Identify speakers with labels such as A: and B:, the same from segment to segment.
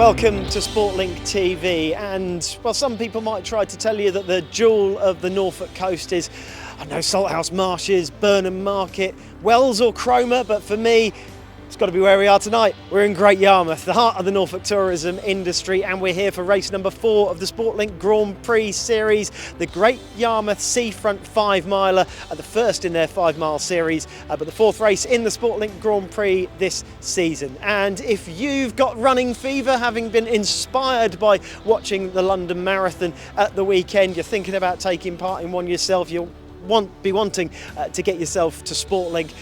A: Welcome to Sportlink TV, and well, some people might try to tell you that the jewel of the Norfolk coast is, I don't know, Salthouse Marshes, Burnham Market, Wells or Cromer, but for me, it's got to be where we are tonight. We're in Great Yarmouth, the heart of the Norfolk tourism industry, and we're here for race number 4 of the Sportlink Grand Prix Series, the Great Yarmouth Seafront 5-miler, the first in their 5-mile series, but the 4th race in the Sportlink Grand Prix this season. And if you've got running fever, having been inspired by watching the London Marathon at the weekend, you're thinking about taking part in one yourself, you'll be wanting to get yourself to Sportlink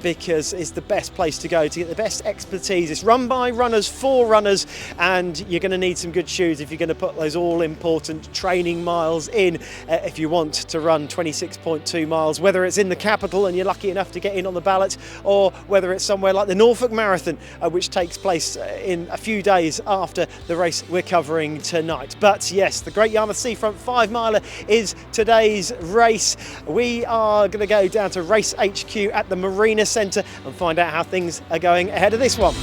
A: because it's the best place to go to get the best expertise. It's run by runners for runners, and you're going to need some good shoes if you're going to put those all-important training miles in if you want to run 26.2 miles, whether it's in the capital and you're lucky enough to get in on the ballot, or whether it's somewhere like the Norfolk Marathon, which takes place in a few days after the race we're covering tonight. But yes, the Great Yarmouth Seafront 5-miler is today's race. We are going to go down to Race HQ at the Marina Centre and find out how things are going ahead of this one.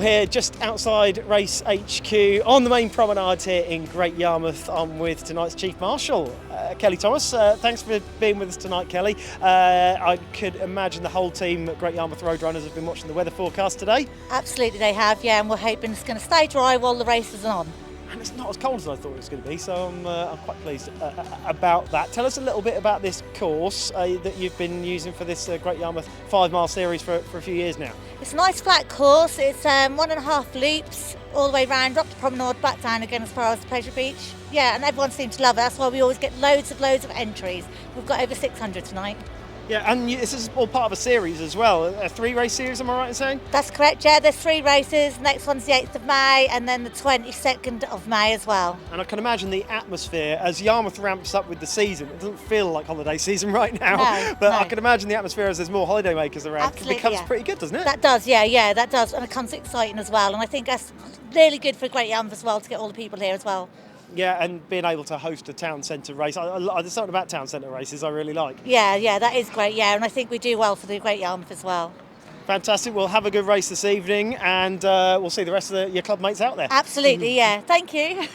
A: Here just outside Race HQ on the main promenade here in Great Yarmouth. I'm with tonight's Chief Marshal, Kelly Thomas. Thanks for being with us tonight, Kelly. I could imagine the whole team at Great Yarmouth Roadrunners have been watching the weather forecast today.
B: Absolutely they have, yeah, and we're hoping it's going to stay dry while the race is on.
A: And it's not as cold as I thought it was going to be, so I'm quite pleased about that. Tell us a little bit about this course that you've been using for this Great Yarmouth 5-mile series for a few years now.
B: It's a nice flat course. It's 1.5 loops all the way round, up the promenade, back down again as far as the Pleasure Beach. Yeah, and everyone seems to love it. That's why we always get loads of entries. We've got over 600 tonight.
A: Yeah, and this is all part of a series as well, a 3-race series, am I right in saying?
B: That's correct, yeah, there's 3 races. Next one's the 8th of May and then the 22nd of May as well.
A: And I can imagine the atmosphere as Yarmouth ramps up with the season. It doesn't feel like holiday season right now, but no. I can imagine the atmosphere as there's more holiday makers around.
B: Absolutely,
A: it becomes
B: yeah.
A: pretty good, doesn't it?
B: That does, yeah, that does, and it becomes exciting as well. And I think that's really good for Great Yarmouth as well, to get all the people here as well.
A: Yeah, and being able to host a town centre race. There's something about town centre races I really like.
B: Yeah, that is great, yeah, and I think we do well for the Great Yarmouth as well.
A: Fantastic. We'll have a good race this evening, and we'll see the rest of your club mates out there.
B: Absolutely, yeah. Thank you.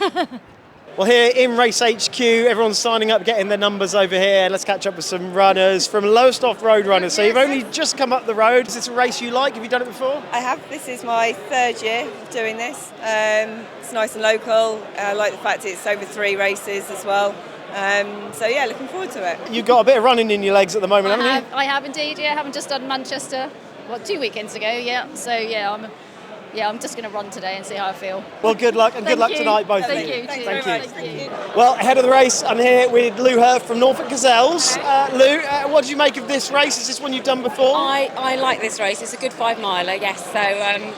A: Well, here in Race HQ, everyone's signing up, getting their numbers over here. Let's catch up with some runners from Lowestoft Road Runners. So you've only just come up the road. Is this a race you like? Have you done it before?
C: I have. This is my 3rd year of doing this. It's nice and local. I like the fact it's over 3 races as well. So yeah, looking forward to it.
A: You've got a bit of running in your legs at the moment, haven't you?
D: I have indeed, yeah. I haven't just done Manchester, 2 weekends ago, yeah. So yeah, I'm just going to run today and see how I feel.
A: Well, good luck, and good luck tonight, both of you.
C: Thank you.
A: Well, ahead of the race, I'm here with Lou Hurth from Norfolk Gazelles. Lou, what do you make of this race? Is this one you've done before?
E: I like this race. It's a good 5-miler, yes. So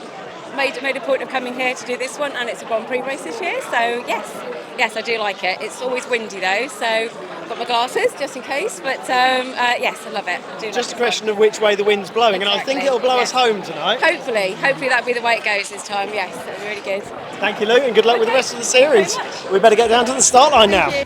E: made a point of coming here to do this one, and it's a Grand Prix race this year. So yes, I do like it. It's always windy though, so I've got my glasses just in case. But yes, I love it. I do
A: just
E: like
A: a question of which way the wind's blowing,
E: exactly.
A: And I think it'll blow us home tonight.
E: Hopefully that'll be the way it goes this time. Yes, that'll be really good.
A: Thank you, Lou, and good luck with the rest of the series. We better get down to the start line now.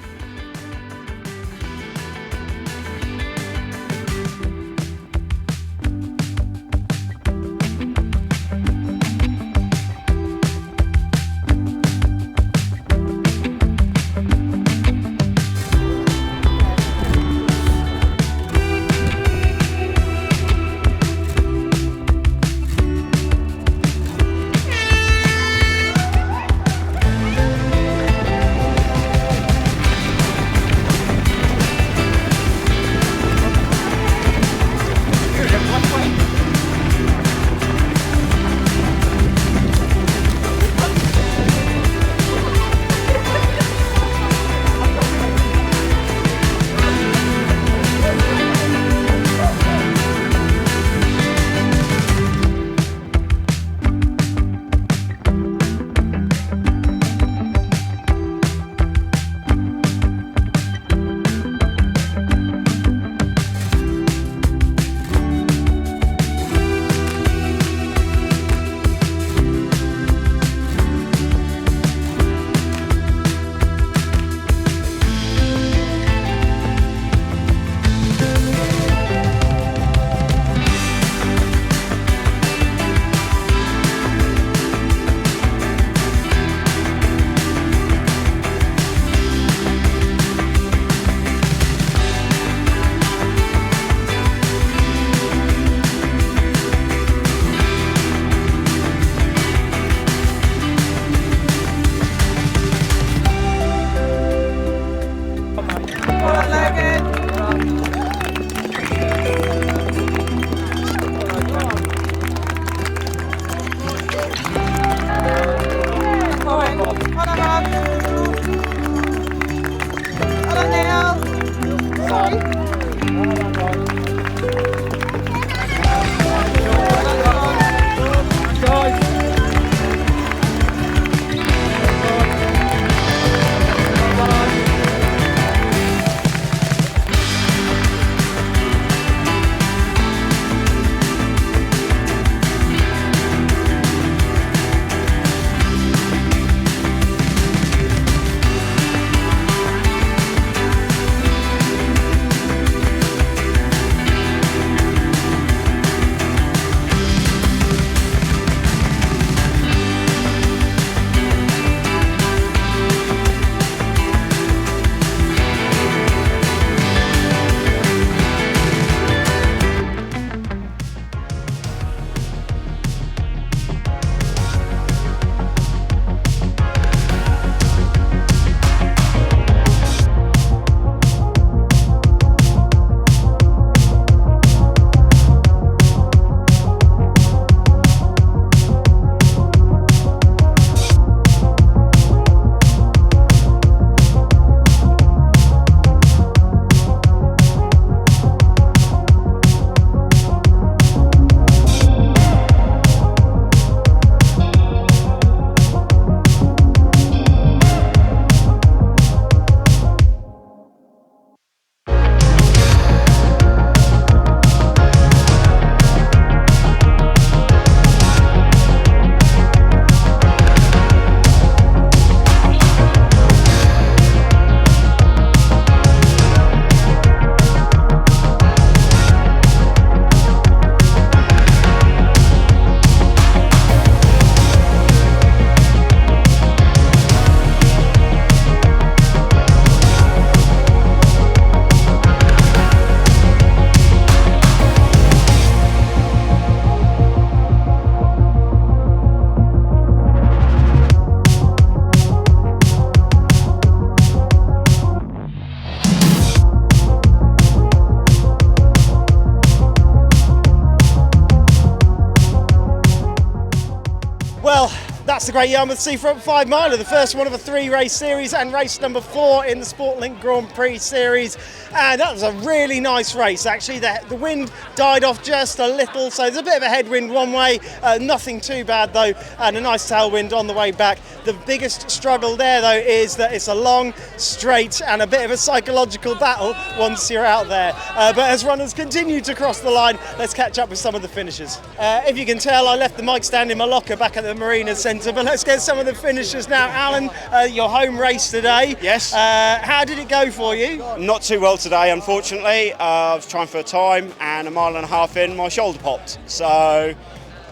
A: the Great Yarmouth Seafront 5 miler, the first one of a 3-race series and race number 4 in the Sportlink Grand Prix Series. And that was a really nice race, actually. The wind died off just a little, so there's a bit of a headwind one way, nothing too bad though, and a nice tailwind on the way back. The biggest struggle there though is that it's a long, straight and a bit of a psychological battle once you're out there. But as runners continue to cross the line, let's catch up with some of the finishers. If you can tell, I left the mic stand in my locker back at the Marina Centre, but let's get some of the finishers now. Alan, your home race today.
F: Yes.
A: How did it go for you?
F: Not too well today, unfortunately. I was trying for a time, and a mile and a half in, my shoulder popped. So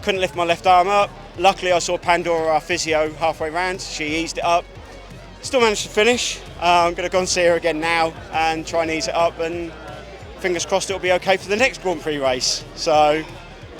F: couldn't lift my left arm up. Luckily, I saw Pandora, our physio, halfway round. She eased it up. Still managed to finish. I'm going to go and see her again now and try and ease it up, and fingers crossed it'll be okay for the next Grand Prix race. So,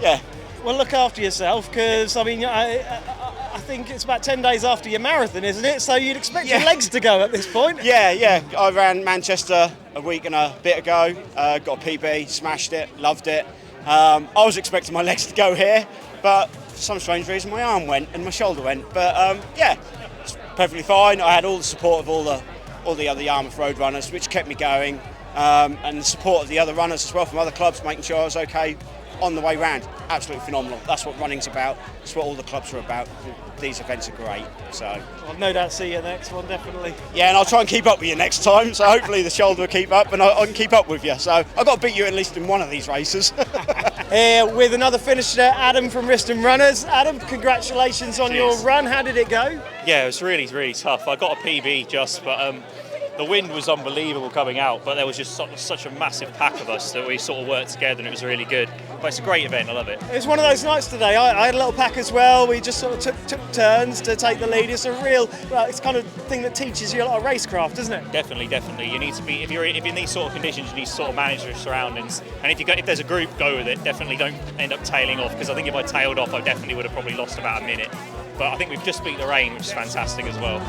F: yeah.
A: Well, look after yourself, because I mean, I think it's about 10 days after your marathon, isn't it? So you'd expect your legs to go at this point.
F: Yeah. I ran Manchester a week and a bit ago. Got a PB, smashed it, loved it. I was expecting my legs to go here, but for some strange reason my arm went and my shoulder went. But yeah, it's perfectly fine. I had all the support of all the other Yarmouth road runners, which kept me going, and the support of the other runners as well from other clubs, making sure I was okay on the way round. Absolutely phenomenal. That's what running's about. That's what all the clubs are about. These events are great. So
A: I've no doubt see you next one, definitely.
F: Yeah, and I'll try and keep up with you next time. So hopefully the shoulder will keep up, and I can keep up with you. So I've got to beat you at least in one of these races.
A: Here with another finisher, Adam from Riston Runners. Adam, congratulations on your run. How did it go?
G: Yeah, it was really, really tough. I got a PB just, but the wind was unbelievable coming out, but there was just such a massive pack of us that we sort of worked together, and it was really good. But it's a great event, I love it.
A: It was one of those nights today. I had a little pack as well. We just sort of took turns to take the lead. It's a real, it's kind of thing that teaches you a lot of racecraft, doesn't it?
G: Definitely. You need to be, if you're in these sort of conditions, you need to sort of manage your surroundings. And if there's a group, go with it. Definitely don't end up tailing off, because I think if I tailed off, I definitely would have probably lost about a minute. But I think we've just beat the rain, which is fantastic as well.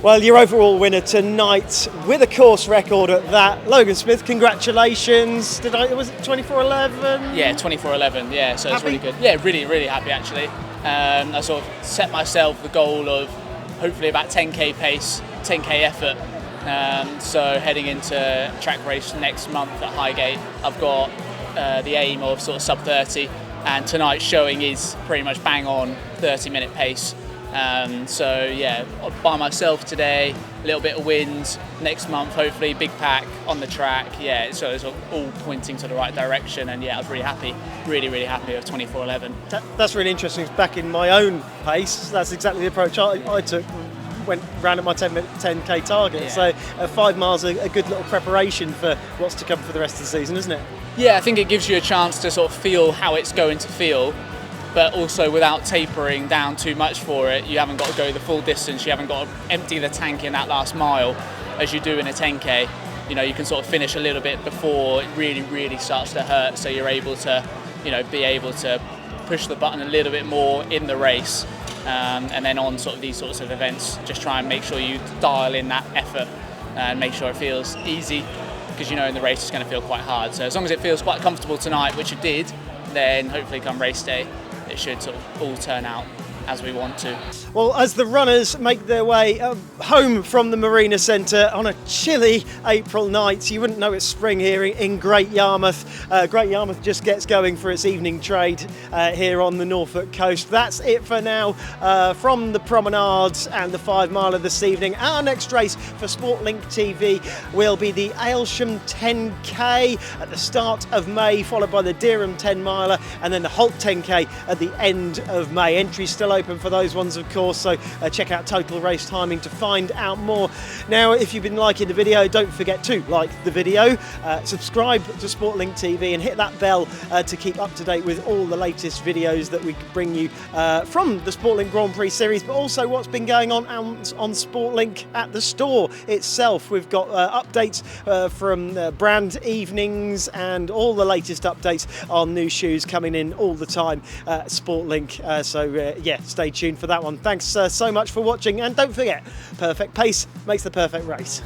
A: Well, your overall winner tonight, with a course record at that, Logan Smith, congratulations. Was it 24:11?
H: Yeah, 24:11, yeah, so it's
A: Happy?
H: really good. Yeah, really, really happy actually. I sort of set myself the goal of hopefully about 10k pace, 10k effort. So heading into track race next month at Highgate, I've got the aim of sort of sub 30, and tonight's showing is pretty much bang on 30-minute pace. So yeah, by myself today, a little bit of wind. Next month, hopefully, big pack on the track. Yeah, so it's all pointing to the right direction, and yeah, I was really happy, really happy with 24:11.
A: That's really interesting. Back in my own pace, that's exactly the approach I took. Went round at my 10k target.
H: Yeah.
A: So 5 miles a good little preparation for what's to come for the rest of the season, isn't it?
H: Yeah, I think it gives you a chance to sort of feel how it's going to feel, but also without tapering down too much for it. You haven't got to go the full distance, you haven't got to empty the tank in that last mile as you do in a 10k. You know, you can sort of finish a little bit before it really starts to hurt, so you're able to, be able to push the button a little bit more in the race. And then on sort of these sorts of events, just try and make sure you dial in that effort and make sure it feels easy, because in the race it's going to feel quite hard. So as long as it feels quite comfortable tonight, which it did, then hopefully come race day it should sort of all turn out as we want to.
A: Well, as the runners make their way home from the Marina Centre on a chilly April night, you wouldn't know it's spring here in Great Yarmouth. Great Yarmouth just gets going for its evening trade here on the Norfolk coast. That's it for now from the promenades and the 5 miler this evening. Our next race for Sportlink TV will be the Aylsham 10k at the start of May, followed by the Dereham 10 miler, and then the Holt 10k at the end of May. Entries still open for those ones, of course, so check out Total Race Timing to find out more. Now, if you've been liking the video, don't forget to like the video, subscribe to Sportlink TV, and hit that bell to keep up to date with all the latest videos that we bring you from the Sportlink Grand Prix Series, but also what's been going on Sportlink at the store itself. We've got updates from brand evenings and all the latest updates on new shoes coming in all the time at Sportlink. Yeah, stay tuned for that one. Thanks so much for watching, and don't forget, perfect pace makes the perfect race.